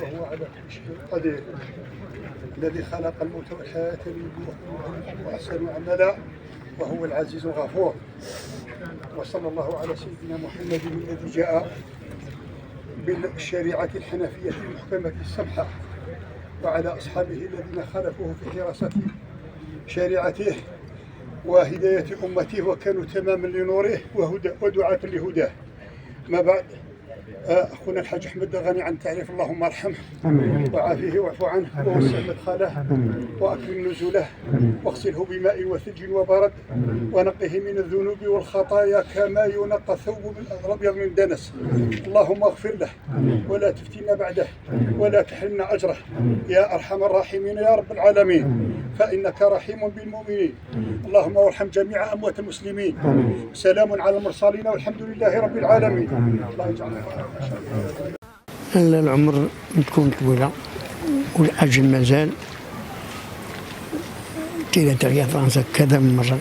وهو على كل شيء قدير الذي خلق الموت والحياة ليبلوكم وأحسن عملا وهو العزيز الغفور. وصلى الله على سيدنا محمد الذي جاء بالشريعة الحنفية المحكمة السمحة وعلى أصحابه الذين خالفوه في حراسة شريعته وهداية أمته وكانوا تماما لنوره ودعاة لهداه. ما بعد، أخونا الحاج أحمد غني عن تعريف، اللهم ارحمه وعافيه واعف عنه ووسع مدخله وأكرم نزوله واغسله بماء وثلج وبرد ونقه من الذنوب والخطايا كما ينقى الثوب الأبيض من دنس. اللهم اغفر له ولا تفتنا بعده ولا تحرمنا أجره يا أرحم الراحمين يا رب العالمين، فإنك رحيم بالمؤمنين. اللهم ارحم جميع أموات المسلمين. سلام على المرسلين والحمد لله رب العالمين. الله يجعلنا العمر تكون طويلة والأجل مازال. طلعت عليا فرنسا كذا من مرة،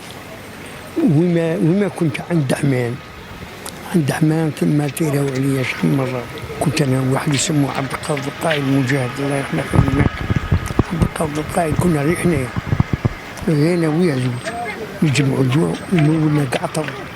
وما كنت عند حمان ثم طيروا عليا شحال من مرة. كنت أنا واحد يسموه عبد القادر القائد المجاهد الله يرحمه عبد القادر القائد، كنا غير حنايا غير أنا وياه زوج نجمعوا الجوع ونولنا كاع طبق.